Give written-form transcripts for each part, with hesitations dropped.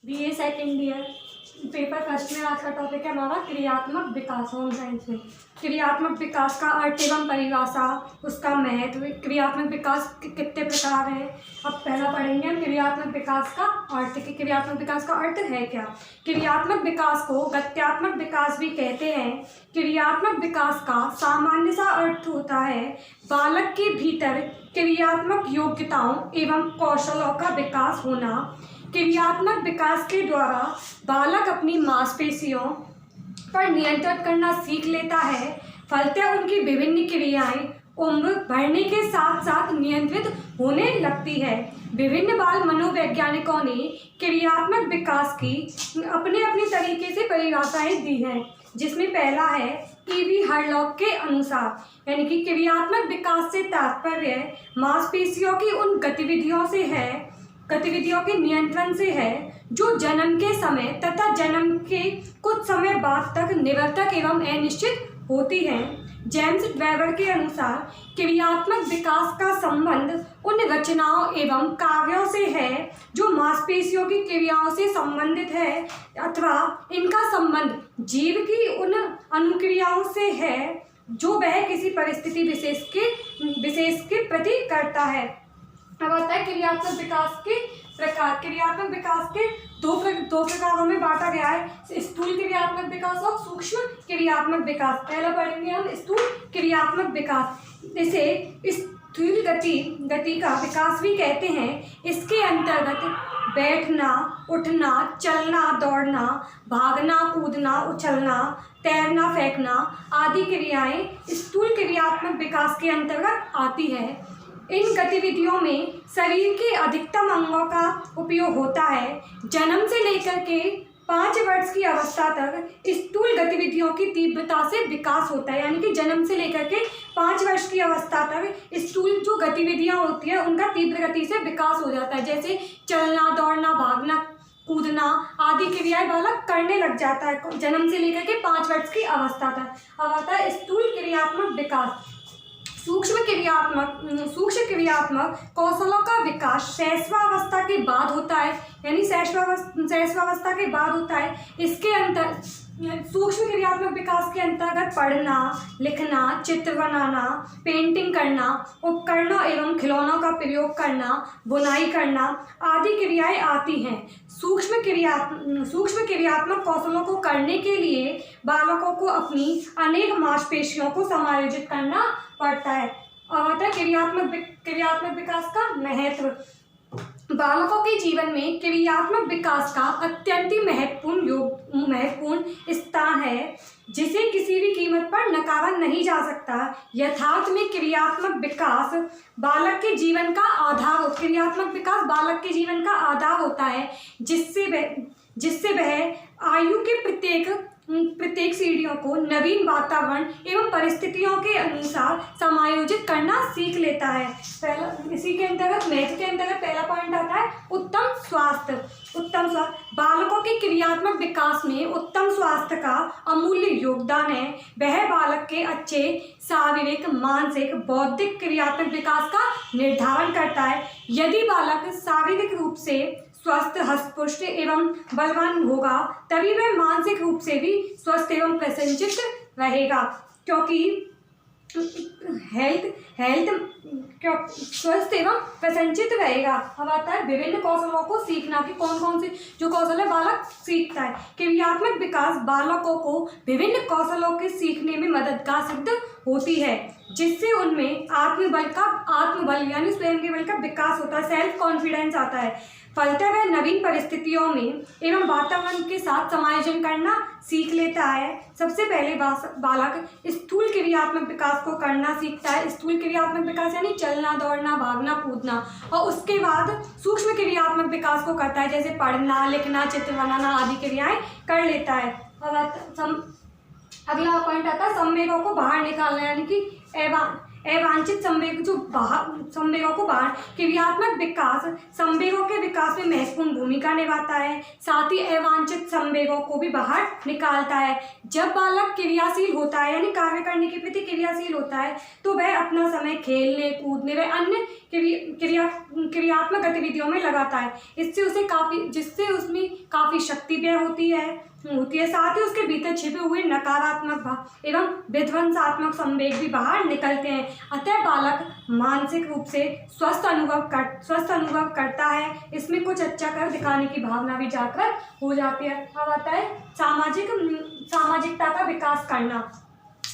BA second year paper first में आज का टॉपिक है हमारा क्रियात्मक विकास। होम साइंस में क्रियात्मक विकास का अर्थ एवं परिभाषा, उसका महत्व, क्रियात्मक विकास के कितने प्रकार हैं। अब पहला पढ़ेंगे हम क्रियात्मक विकास का अर्थ कि क्रियात्मक विकास का अर्थ है क्या। क्रियात्मक विकास को गत्यात्मक विकास भी कहते हैं। क्रियात्मक विकास का सामान्य सा अर्थ होता है बालक के भीतर क्रियात्मक योग्यताओं एवं कौशलों का विकास होना। क्रियात्मक विकास के द्वारा बालक अपनी मांसपेशियों पर नियंत्रण करना सीख लेता है। फलतः उनकी विभिन्न क्रियाएं उम्र बढ़ने के साथ साथ नियंत्रित होने लगती है। विभिन्न बाल मनोवैज्ञानिकों ने क्रियात्मक विकास की अपने अपने तरीके से परिभाषाएं दी हैं, जिसमें पहला है ईवी हरलॉक के अनुसार, यानी कि क्रियात्मक विकास से तात्पर्य मांसपेशियों की उन गतिविधियों के नियंत्रण से है जो जन्म के समय तथा जन्म के कुछ समय बाद तक निरर्थक एवं अनिश्चित होती हैं। जेम्स वेबर के अनुसार क्रियात्मक विकास का संबंध उन रचनाओं एवं कार्यों से है जो मांसपेशियों की क्रियाओं से संबंधित है, अथवा इनका संबंध जीव की उन अनुक्रियाओं से है जो वह किसी परिस्थिति विशेष के प्रति करता है। अब आता है क्रियात्मक विकास के प्रकार। क्रियात्मक विकास के दो प्रकारों में बांटा गया है, स्थूल क्रियात्मक विकास और सूक्ष्म क्रियात्मक विकास। पहला पढ़ेंगे हम स्थूल क्रियात्मक विकास। इसे स्थूल गति का विकास भी कहते हैं। इसके अंतर्गत बैठना, उठना, चलना, दौड़ना, भागना, कूदना, उछलना, तैरना, फेंकना आदि क्रियाएं स्थूल क्रियात्मक विकास के अंतर्गत आती है। इन गतिविधियों में शरीर के अधिकतम अंगों का उपयोग होता है। जन्म से लेकर के 5 वर्ष की अवस्था तक स्थूल गतिविधियों की तीव्रता से विकास होता है, यानी कि जन्म से लेकर के 5 वर्ष की अवस्था तक स्थूल जो गतिविधियां होती है उनका तीव्र गति से विकास हो जाता है। जैसे चलना, दौड़ना, भागना, कूदना आदि क्रियाएं बालक करने लग जाता है जन्म से लेकर के 5 वर्ष की अवस्था तक। अब आता है स्थूल क्रियात्मक विकास। सूक्ष्म क्रियात्मक कौशलों का विकास शैशवावस्था के बाद होता है, यानी शैशवावस्था के बाद होता है। इसके सूक्ष्म क्रियात्मक विकास के अंतर्गत पढ़ना, लिखना, चित्र बनाना, पेंटिंग करना, उपकरणों एवं खिलौनों का प्रयोग करना, बुनाई करना आदि क्रियाएं आती हैं। सूक्ष्म क्रियात्मक कौशलों को करने के लिए बालकों को अपनी अनेक मांसपेशियों को समायोजित करना पड़ता है। और आता है क्रियात्मक विकास का महत्व। बालकों के जीवन में क्रियात्मक विकास का अत्यंत महत्वपूर्ण स्थान है, जिसे किसी भी कीमत पर नकारा नहीं जा सकता। यथार्थ में क्रियात्मक विकास बालक के जीवन का आधार होता है, जिससे वह आयु के प्रत्येक सीढ़ियों को नवीन वातावरण एवं परिस्थितियों के अनुसार समायोजित करना सीख लेता है। इसी के अंतर्गत मैथ के अंतर्गत पहला पॉइंट आता है उत्तम स्वास्थ्य। बालकों के क्रियात्मक विकास में उत्तम स्वास्थ्य का अमूल्य योगदान है। वह बालक के अच्छे शारीरिक, मानसिक, बौद्धिक क्रियात्मक विकास का निर्धारण करता है। यदि बालक शारीरिक रूप से स्वस्थ, हष्ट-पुष्ट एवं बलवान होगा, तभी वह मानसिक रूप से भी स्वस्थ एवं प्रसन्नचित्त रहेगा, क्योंकि स्वस्थ एवं प्रसन्नचित्त रहेगा। अब आता है विभिन्न कौशलों को सीखना कि कौन कौन से जो कौशल है बालक सीखता है। क्रियात्मक विकास बालकों को विभिन्न कौशलों के सीखने में मददगार सिद्ध होती है, जिससे उनमें आत्मबल यानी स्वयं के बल का विकास होता है, सेल्फ कॉन्फिडेंस आता है। फलतः वह नवीन परिस्थितियों में एवं वातावरण के साथ समायोजन करना सीख लेता है। सबसे पहले बालक स्थूल क्रियात्मक विकास को करना सीखता है। स्थूल क्रियात्मक विकास यानी चलना, दौड़ना, भागना, कूदना, और उसके बाद सूक्ष्म क्रियात्मक विकास को करता है, जैसे पढ़ना, लिखना, चित्र बनाना आदि क्रियाएं कर लेता है। अगला पॉइंट आता है संवेगों को बाहर निकालना, यानी कि अवांछित संवेगों को बाहर क्रियात्मक विकास संवेगों के विकास में महत्वपूर्ण भूमिका निभाता है, साथ ही अवांछित संवेगों को भी बाहर निकालता है। जब बालक क्रियाशील होता है यानी कार्य करने के प्रति क्रियाशील होता है तो वह अपना समय खेलने कूदने व अन्य क्रियात्मक गतिविधियों में लगाता है। जिससे उसमें काफ़ी शक्ति व्यय होती है। साथ ही उसके भीतर छिपे हुए नकारात्मक भाव एवं विध्वंसात्मक संवेग भी बाहर निकलते हैं। अतः बालक मानसिक रूप से स्वस्थ अनुभव करता है। इसमें कुछ अच्छा कर दिखाने की भावना भी जागृत हो जाती है। अब आता है सामाजिकता का विकास करना।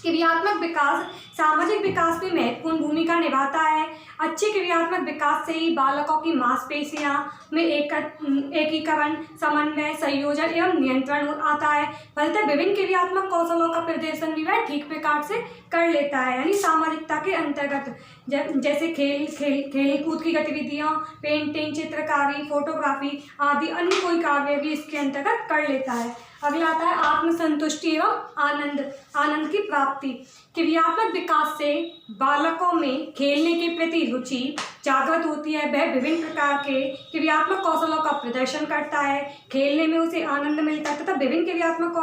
क्रियात्मक विकास सामाजिक विकास में महत्वपूर्ण भूमिका निभाता है। अच्छे क्रियात्मक विकास से ही बालकों की मांसपेशियां में एकीकरण, समन्वय, संयोजन एवं नियंत्रण आता है। फलतः विभिन्न क्रियात्मक कौशलों का प्रदर्शन भी वह ठीक प्रकार से कर लेता है। यानी सामाजिकता के अंतर्गत जैसे खेल कूद की गतिविधियां, पेंटिंग, चित्रकारी, फोटोग्राफी आदि अन्य कोई कार्य भी इसके अंतर्गत कर लेता है। अगला आता है आत्मसंतुष्टि एवं आनंद की प्राप्ति। क्रियात्मक विकास से बालकों में खेलने के प्रति रुचि जागृत होती है। वह विभिन्न प्रकार के क्रियात्मक कौशलों का प्रदर्शन करता है। खेलने में उसे आनंद मिलता है तथा विभिन्न क्रियात्मक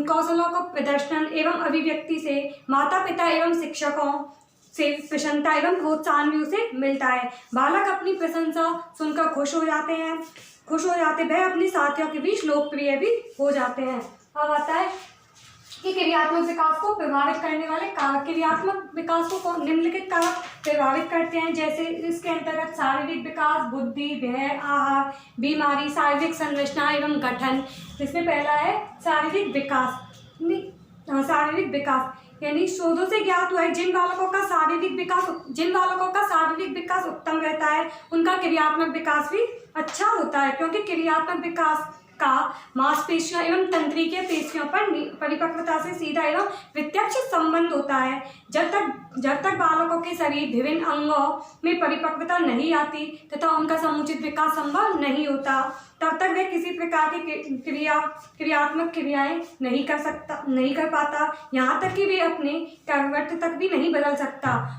कौशलों को प्रदर्शन एवं अभिव्यक्ति से माता पिता एवं शिक्षकों से प्रशंसा एवं प्रोत्साहन भी उसे मिलता है। बालक अपनी प्रशंसा सुनकर खुश हो जाते वह अपने साथियों के बीच लोकप्रिय भी हो जाते हैं। अब आता है कि क्रियात्मक विकास को प्रभावित करने वाले कारक। क्रियात्मक विकास को निम्नलिखित कारक प्रभावित करते हैं, जैसे इसके अंतर्गत शारीरिक विकास, बुद्धि, व्यय, आहार, बीमारी, शारीरिक संरचना एवं गठन। इसमें पहला है शारीरिक विकास यानी शोधों से ज्ञात हुआ है जिन बालकों का शारीरिक विकास उत्तम रहता है उनका क्रियात्मक विकास भी अच्छा होता है, क्योंकि क्रियात्मक विकास का मांसपेशियों एवं तंत्रिकीय पेशियों पर परिपक्वता से सीधा एवं प्रत्यक्ष संबंध होता है। जब तक बालकों के शरीर विभिन्न अंगों में परिपक्वता नहीं आती तथा उनका समुचित विकास संभव नहीं होता, तब तक वे किसी प्रकार की क्रियात्मक क्रियाएं नहीं कर पाता। यहाँ तक कि वे अपने करवट तक भी नहीं बदल सकता।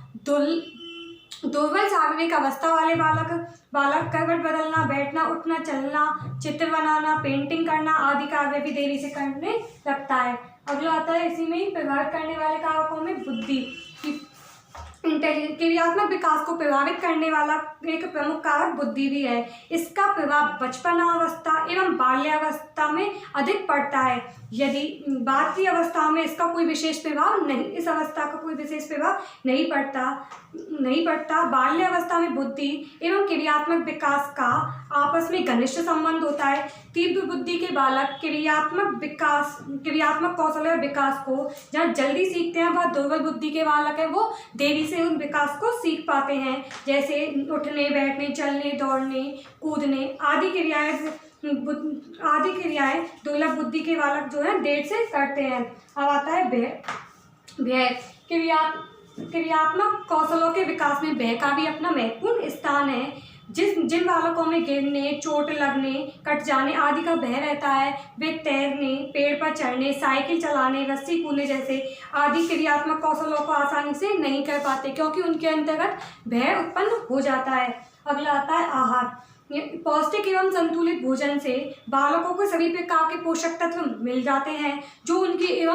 दुर्बल शारीरिक अवस्था वाले बालक करवट बदलना, बैठना, उठना, चलना, चित्र बनाना, पेंटिंग करना आदि कार्य भी देरी से करने लगता है। अगला आता है इसी में ही प्रभावित करने वाले कारकों में बुद्धि। क्रियात्मक विकास को प्रभावित करने वाला एक प्रमुख कारक बुद्धि भी है। इसका प्रभाव बचपनावस्था एवं बाल्यावस्था में अधिक पड़ता है। यदि बालकी अवस्था में इसका कोई विशेष प्रभाव नहीं पड़ता। बाल्यावस्था में बुद्धि एवं क्रियात्मक विकास का आपस में घनिष्ठ संबंध होता है। तीव्र बुद्धि के बालक क्रियात्मक कौशल और विकास को जहाँ जल्दी सीखते हैं, वह दुर्बल बुद्धि के बालक है वो देरी से उन विकास को सीख पाते हैं। जैसे उठने, बैठने, चलने, दौड़ने, कूदने आदि क्रियाएं दुर्लभ बुद्धि के बालक जो है देर से करते हैं। अब आता है व्यय। क्रियात्मक कौशलों के विकास में व्यय का भी अपना महत्वपूर्ण स्थान है। जिन बालकों में गिरने, चोट लगने, कट जाने आदि का भय रहता है, वे तैरने, पेड़ पर चढ़ने, साइकिल चलाने, रस्सी कूदने जैसे आदि क्रियात्मक कौशलों को आसानी से नहीं कर पाते, क्योंकि उनके अंतर्गत भय उत्पन्न हो जाता है। अगला आता है आहार। पौष्टिक एवं संतुलित भोजन से बालकों को सभी प्रकार के पोषक तत्व मिल जाते हैं जो कि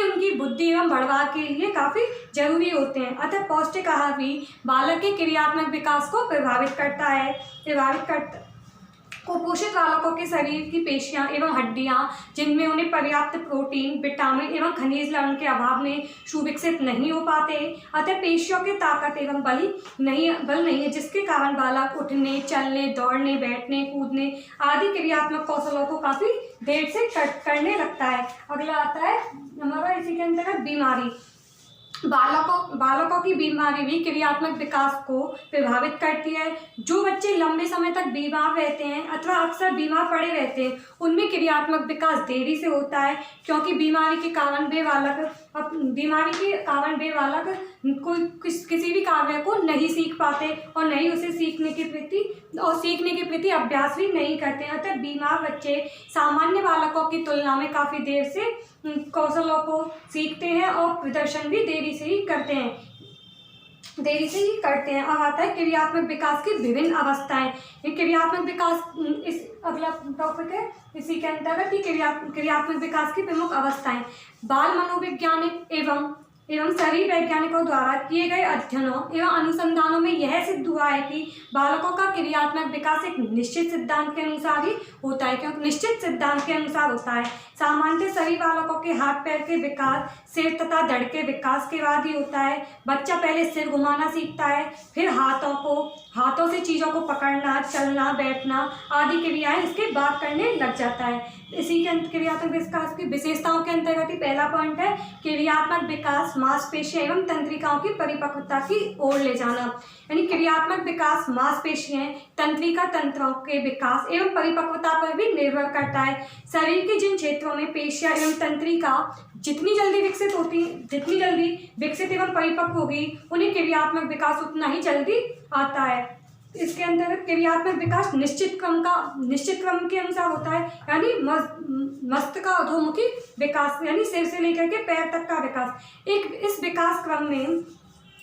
उनकी बुद्धि एवं बढ़वार के लिए काफ़ी जरूरी होते हैं। अतः पौष्टिक आहार भी बालक के क्रियात्मक विकास को प्रभावित करता है। कुपोषित बालकों के शरीर की पेशियां एवं हड्डियां जिनमें उन्हें पर्याप्त प्रोटीन, विटामिन एवं खनिज लवण के अभाव में सुविकसित नहीं हो पाते। अतः पेशियों की ताकत एवं बल नहीं है, जिसके कारण बालक उठने, चलने, दौड़ने, बैठने, कूदने आदि क्रियात्मक कौशलों को काफ़ी देर से करने लगता है। अगला आता है हमारा इसी के अंतर्गत बीमारी। बालकों की बीमारी भी क्रियात्मक विकास को प्रभावित करती है। जो बच्चे लंबे समय तक बीमार रहते हैं अथवा अक्सर बीमार पड़े रहते हैं, उनमें क्रियात्मक विकास देरी से होता है, क्योंकि बीमारी के कारण वे बालक किसी भी कार्य को नहीं सीख पाते और नहीं उसे सीखने के प्रति और सीखने के प्रति अभ्यास भी नहीं करते हैं। अतः बीमार बच्चे सामान्य बालकों की तुलना में काफ़ी देर से कौशलों को सीखते हैं और प्रदर्शन भी देरी से ही करते हैं। अब आता है क्रियात्मक विकास की विभिन्न अवस्थाएं। ये क्रियात्मक विकास इस अगला टॉपिक है, इसी के अंतर्गत ही क्रियात्मक विकास की प्रमुख अवस्थाएं। बाल मनोवैज्ञानिक एवं शरीर वैज्ञानिकों द्वारा किए गए अध्ययनों एवं अनुसंधानों में यह सिद्ध हुआ है कि बालकों का क्रियात्मक विकास एक निश्चित सिद्धांत के अनुसार ही होता है, क्योंकि निश्चित सिद्धांत के अनुसार होता है। सामान्य सभी बालकों के हाथ पैर के विकास सिर तथा धड़ के विकास के बाद ही होता है। बच्चा पहले सिर घुमाना सीखता है, फिर हाथों से चीज़ों को पकड़ना, चलना, बैठना आदि क्रियाएं इसके बाद करने लग जाता है। इसी के क्रियात्मक विकास की विशेषताओं के अंतर्गत ही पहला पॉइंट है क्रियात्मक विकास मांसपेशियां एवं तंत्रिकाओं की परिपक्वता की ओर ले जाना। यानी क्रियात्मक विकास मांसपेशियां, तंत्रिका तंत्रों के विकास एवं परिपक्वता पर भी निर्भर करता है। शरीर के जिन क्षेत्रों में पेशियां एवं तंत्रिका जितनी जल्दी विकसित एवं परिपक्व होगी, उन्हें क्रियात्मक विकास उतना ही जल्दी आता है। इसके अंतर्गत क्रियात्मक विकास निश्चित क्रम के अनुसार होता है, यानी मस्तिष्क का अधोमुखी विकास, यानी सिर से लेकर के पैर तक का विकास। इस विकास क्रम में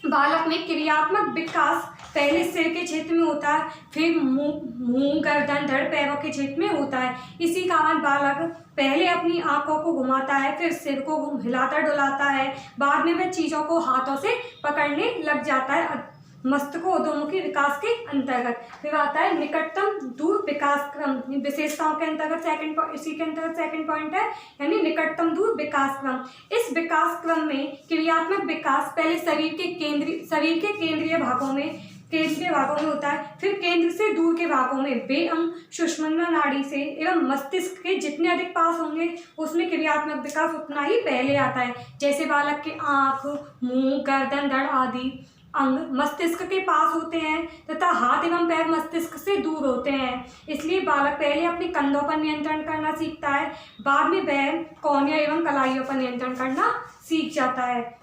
बालक में क्रियात्मक विकास पहले सिर के क्षेत्र में होता है, फिर मुंह, गर्दन, धड़, पैरों के क्षेत्र में होता है। इसी कारण बालक पहले अपनी आंखों को घुमाता है, फिर सिर को हिलाता डुलाता है, बाद में वह चीज़ों को हाथों से पकड़ने लग जाता है मस्तिष्क अधोमुखी विकास के अंतर्गत। फिर आता है निकटतम दूर विकास क्रम। विशेषताओं के अंतर्गत इसी के अंतर्गत सेकंड पॉइंट है, यानी निकटतम दूर विकास क्रम। इस विकास क्रम में क्रियात्मक विकास पहले शरीर के केंद्रीय भागों में होता है, फिर केंद्र से दूर के भागों में वे अंग सुषुम्ना नाड़ी से एवं मस्तिष्क के जितने अधिक पास होंगे उसमें क्रियात्मक विकास उतना ही पहले आता है। जैसे बालक के आँख, मुंह, गर्दन, धड़ आदि अंग मस्तिष्क के पास होते हैं तथा हाथ एवं पैर मस्तिष्क से दूर होते हैं, इसलिए बालक पहले अपने कंधों पर नियंत्रण करना सीखता है, बाद में वह कोहनियों एवं कलाइयों पर नियंत्रण करना सीख जाता है।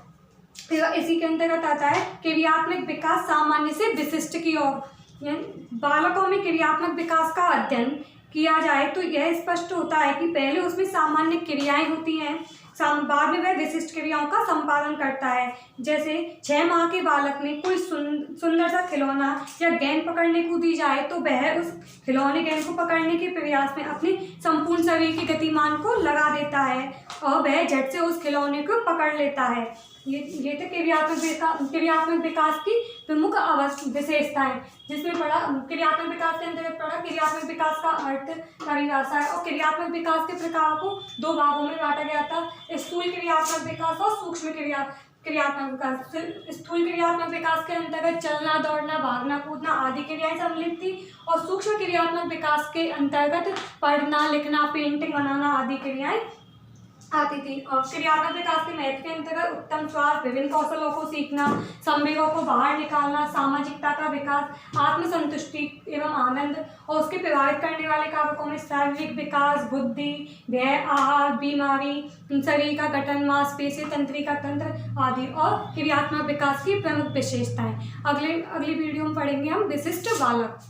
इसी के अंतर्गत आता है क्रियात्मक विकास सामान्य से विशिष्ट की ओर। बालकों में क्रियात्मक विकास का अध्ययन किया जाए तो यह स्पष्ट होता है कि पहले उसमें सामान्य क्रियाएं होती हैं, बाद में वह विशिष्ट क्रियाओं का संपादन करता है। जैसे 6 माह के बालक में कोई सुंदर सा खिलौना या गेंद पकड़ने को दी जाए तो वह उस खिलौने गेंद को पकड़ने के प्रयास में अपने संपूर्ण शरीर के गतिमान को लगा देता है और वह झट से उस खिलौने को पकड़ लेता है। ये तो क्रियात्मक विकास की प्रमुख विशेषताएं, जिसमें क्रियात्मक विकास के अंतर्गत क्रियात्मक विकास का अर्थ, परिभाषा है और क्रियात्मक विकास के प्रकार को 2 भागों में बांटा गया था, स्थूल क्रियात्मक विकास और सूक्ष्म क्रियात्मक विकास। स्थूल क्रियात्मक विकास के अंतर्गत चलना, दौड़ना, भागना, कूदना आदि क्रियाएं सम्मिलित थी और सूक्ष्म क्रियात्मक विकास के अंतर्गत पढ़ना, लिखना, पेंटिंग बनाना आदि क्रियाएं आती थी। और क्रियात्मक विकास के महत्व के अंतर्गत उत्तम स्वास्थ्य, विभिन्न कौशलों को सीखना, संवेगों को बाहर निकालना, सामाजिकता का विकास, आत्मसंतुष्टि एवं आनंद और उसके प्रभावित करने वाले कारकों में शारीरिक विकास, बुद्धि, व्यय, आहार, बीमारी, शरीर का गठन, मांसपेशी, तंत्रिका तंत्र आदि और क्रियात्मक विकास की प्रमुख विशेषताएं। अगली वीडियो में पढ़ेंगे हम विशिष्ट बालक।